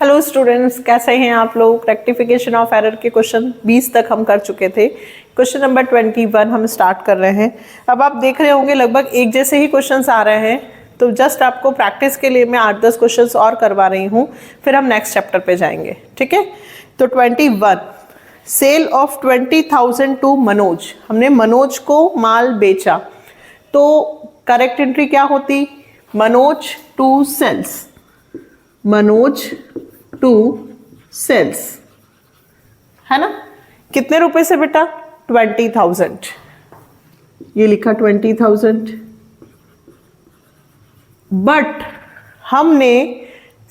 Hello students, कैसे हैं आप लोग। रेक्टिफिकेशन ऑफ एरर के क्वेश्चन 20 तक हम कर चुके थे। क्वेश्चन नंबर 21 हम स्टार्ट कर रहे हैं। अब आप देख रहे होंगे लगभग एक जैसे ही क्वेश्चंस आ रहे हैं, तो जस्ट आपको प्रैक्टिस के लिए मैं 8-10 क्वेश्चंस और करवा रही हूँ, फिर हम नेक्स्ट चैप्टर पे जाएंगे। ठीक है, तो 21 सेल ऑफ 20,000 टू मनोज। हमने मनोज को माल बेचा, तो करेक्ट एंट्री क्या होती? Manoj to sales, Manoj to sales, है ना। कितने रुपए से बेटा? 20,000। ये लिखा 20,000, बट हमने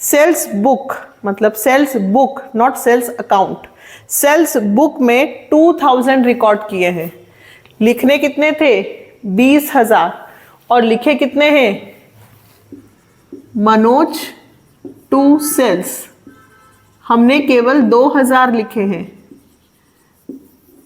सेल्स बुक, मतलब sales book not sales account, sales book में 2,000 रिकॉर्ड किए हैं। लिखने कितने थे? 20,000, और लिखे कितने हैं? मनोज टू सेल्स हमने केवल 2,000 लिखे हैं।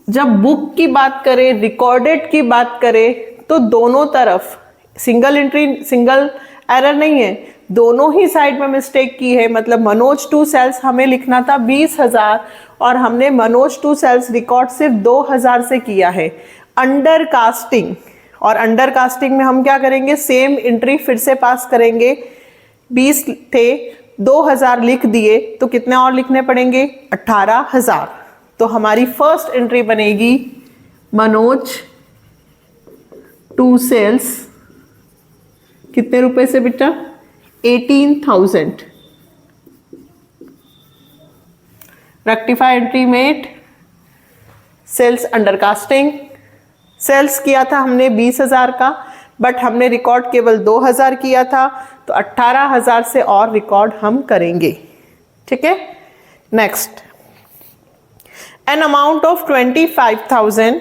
जब बुक की बात करें, रिकॉर्डेड की बात करें, तो दोनों तरफ सिंगल एंट्री, सिंगल एरर नहीं है, दोनों ही साइड में मिस्टेक की है। मतलब मनोज टू सेल्स हमें लिखना था 20,000 और हमने मनोज टू सेल्स रिकॉर्ड सिर्फ 2,000 से किया है। अंडर कास्टिंग, और अंडर कास्टिंग में हम क्या करेंगे? सेम एंट्री फिर से पास करेंगे। 20 थे, 2,000 लिख दिए, तो कितने और लिखने पड़ेंगे? 18,000। तो हमारी फर्स्ट एंट्री बनेगी मनोज टू सेल्स कितने रुपए से बेटा? 18,000। Rectify entry made. Sales under casting, sales किया था हमने 20,000 का, बट हमने रिकॉर्ड केवल 2,000 किया था, तो 18,000 से और रिकॉर्ड हम करेंगे। ठीक है, next. An amount of 25,000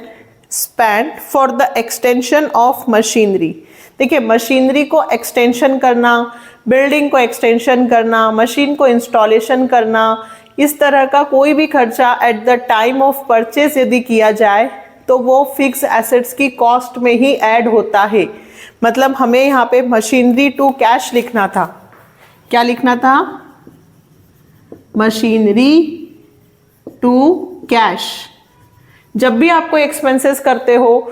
spend for the extension of machinery. देखिए, मशीनरी को एक्सटेंशन करना, बिल्डिंग को एक्सटेंशन करना, मशीन को इंस्टॉलेशन करना, इस तरह का कोई भी खर्चा eight the time of purchase यदि किया जाए तो वो फिक्स एसेट्स की कॉस्ट में ही ऐड होता है। मतलब हमें यहाँ पे मशीनरी टू कैश लिखना था। क्या लिखना था? Machinery to cash. जब भी आपको एक्सपेंसेस करते हो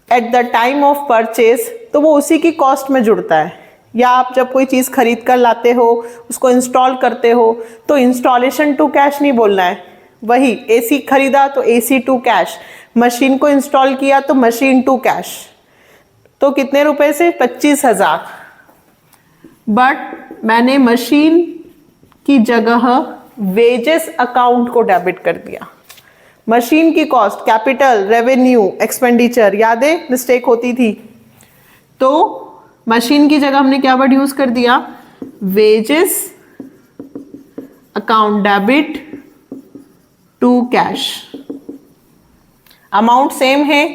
at the time of purchase, तो वो उसी की कॉस्ट में जुड़ता है। या आप जब कोई चीज़ खरीद कर लाते हो, उसको इंस्टॉल करते हो, तो इंस्टॉलेशन टू कैश नहीं बोलना है। वही एसी खरीदा तो एसी टू कैश, मशीन को इंस्टॉल किया तो मशीन टू कैश। तो कितने रुपए से? 25,000। बट मैंने मशीन की जगह वेजेस अकाउंट को डेबिट कर दिया। मशीन की कॉस्ट, कैपिटल, रेवेन्यू, एक्सपेंडिचर, याद है मिस्टेक होती थी। तो मशीन की जगह हमने क्या वर्ड यूज कर दिया? Wages account debit to cash. Amount same है,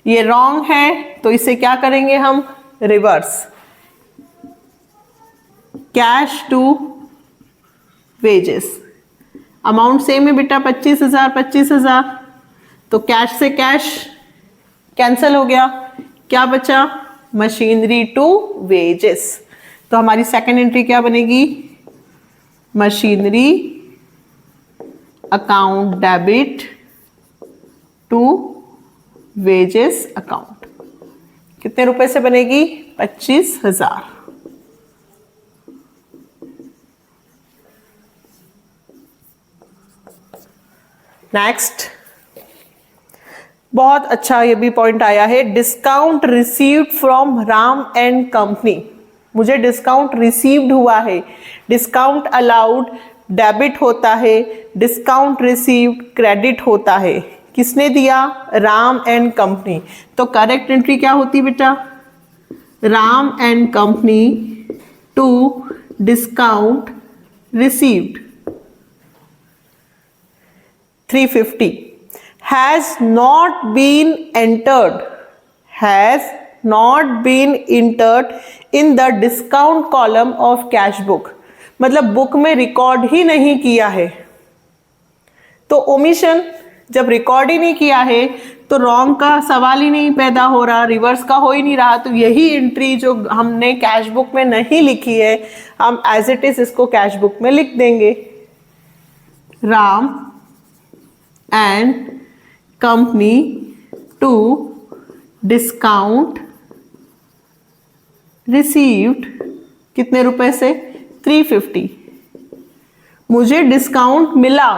ये रॉन्ग है, तो इसे क्या करेंगे हम? Reverse. Cash to wages. Amount same है बेटा, 25,000 25,000, तो कैश से कैश कैंसिल हो गया। क्या बचा? Machinery to wages. तो हमारी सेकंड एंट्री क्या बनेगी? Machinery account debit to wages account. कितने रुपए से बनेगी? 25,000। नेक्स्ट, बहुत अच्छा ये भी पॉइंट आया है। Discount received from Ram and company. मुझे डिस्काउंट रिसीव्ड हुआ है। डिस्काउंट अलाउड डेबिट होता है, डिस्काउंट रिसीव्ड क्रेडिट होता है। किसने दिया? Ram and company. तो करेक्ट एंट्री क्या होती बेटा? Ram and company to discount received. 350 has not been entered, has not been entered in the discount column of cash book। मतलब बुक में रिकॉर्ड ही नहीं किया है। तो ओमिशन, जब रिकॉर्ड ही नहीं किया है तो रॉन्ग का सवाल ही नहीं पैदा हो रहा, रिवर्स का हो ही नहीं रहा। तो यही एंट्री जो हमने कैश बुक में नहीं लिखी है, हम एज इट इज इसको कैश बुक में लिख देंगे। Ram and company to discount received कितने रुपए से 350। मुझे डिस्काउंट मिला,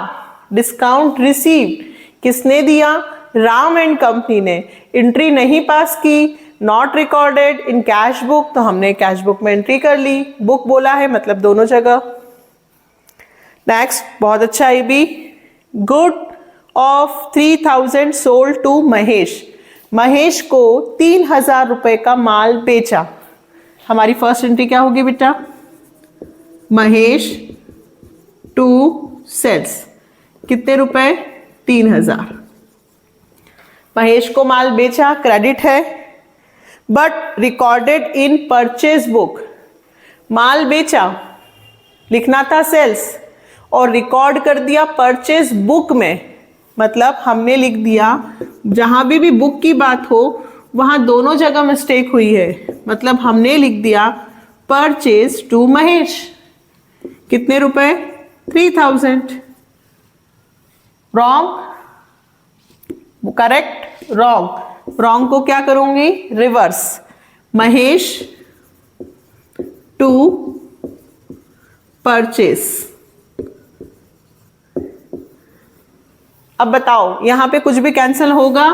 डिस्काउंट रिसीव्ड किसने दिया, राम एंड कंपनी ने। एंट्री नहीं पास की, not recorded in cash book, तो हमने कैश बुक में एंट्री कर ली, बुक बोला है मतलब दोनों जगह। नेक्स्ट बहुत अच्छा है भी, good of 3000 sold to Mahesh. Mahesh को 3000 रुपए का माल बेचा। हमारी फर्स्ट एंट्री क्या होगी बेटा, महेश टू सेल्स कितने रुपए 3000। महेश को माल बेचा, क्रेडिट है, but recorded in purchase book. माल बेचा लिखना था सेल्स और रिकॉर्ड कर दिया परचेज बुक में, मतलब हमने लिख दिया, जहां भी बुक की बात हो वहां दोनों जगह मिस्टेक हुई है, मतलब हमने लिख दिया परचेज टू महेश कितने रुपए 3000। Wrong, correct, wrong. रॉन्ग को क्या करूंगी, रिवर्स, महेश टू परचेस। अब बताओ यहां पे कुछ भी कैंसिल होगा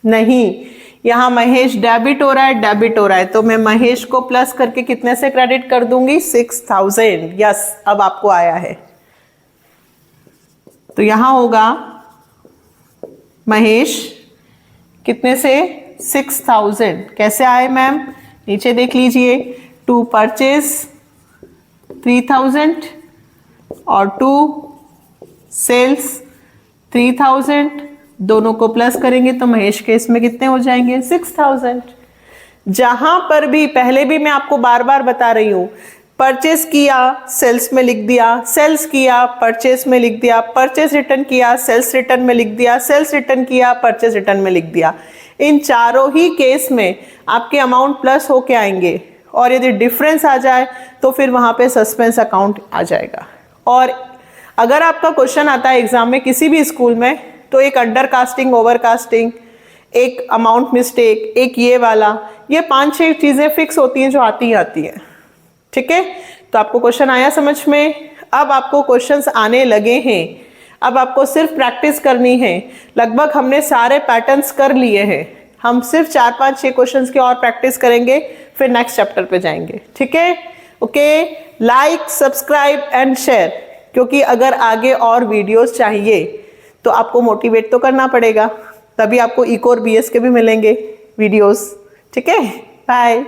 नहीं, यहां महेश डेबिट हो रहा है, डेबिट हो रहा है, तो मैं महेश को प्लस करके कितने से क्रेडिट कर दूंगी 6000। यस, अब आपको आया है, तो यहां होगा महेश कितने से 6000। कैसे आए मैम, नीचे देख लीजिए, टू परचेज 3000 और टू सेल्स 3000, दोनों को प्लस करेंगे तो महेश के इसमें कितने हो जाएंगे 6000। जहां पर भी, पहले भी मैं आपको बार बार बता रही हूं, परचेस किया सेल्स में लिख दिया, सेल्स किया परचेस में लिख दिया, परचेस रिटर्न किया सेल्स रिटर्न में लिख दिया, सेल्स रिटर्न किया परचेस रिटर्न में लिख दिया। इन चारों ही केस में आपके अमाउंट प्लस होके आएंगे, और यदि डिफरेंस आ जाए तो फिर वहां पे सस्पेंस अकाउंट आ जाएगा। और अगर आपका क्वेश्चन आता है एग्जाम में किसी भी स्कूल में, तो एक अंडर कास्टिंग, ओवर कास्टिंग, एक अमाउंट मिस्टेक, एक ये वाला, ये 5-6 चीजें फिक्स होती हैं जो आती ही आती हैं। ठीक है, तो आपको क्वेश्चन आया समझ में। अब आपको क्वेश्चंस आने लगे हैं, अब आपको सिर्फ प्रैक्टिस करनी है। लगभग हमने सारे पैटर्न्स कर लिए हैं, हम सिर्फ 4-5-6 क्वेश्चंस की और प्रैक्टिस करेंगे, फिर नेक्स्ट चैप्टर पे जाएंगे। ठीक है, okay, like, subscribe and share, क्योंकि अगर आगे और वीडियोस चाहिए तो आपको मोटिवेट तो करना पड़ेगा, तभी आपको इको और बीएस के भी मिलेंगे वीडियोस। ठीक है, बाय।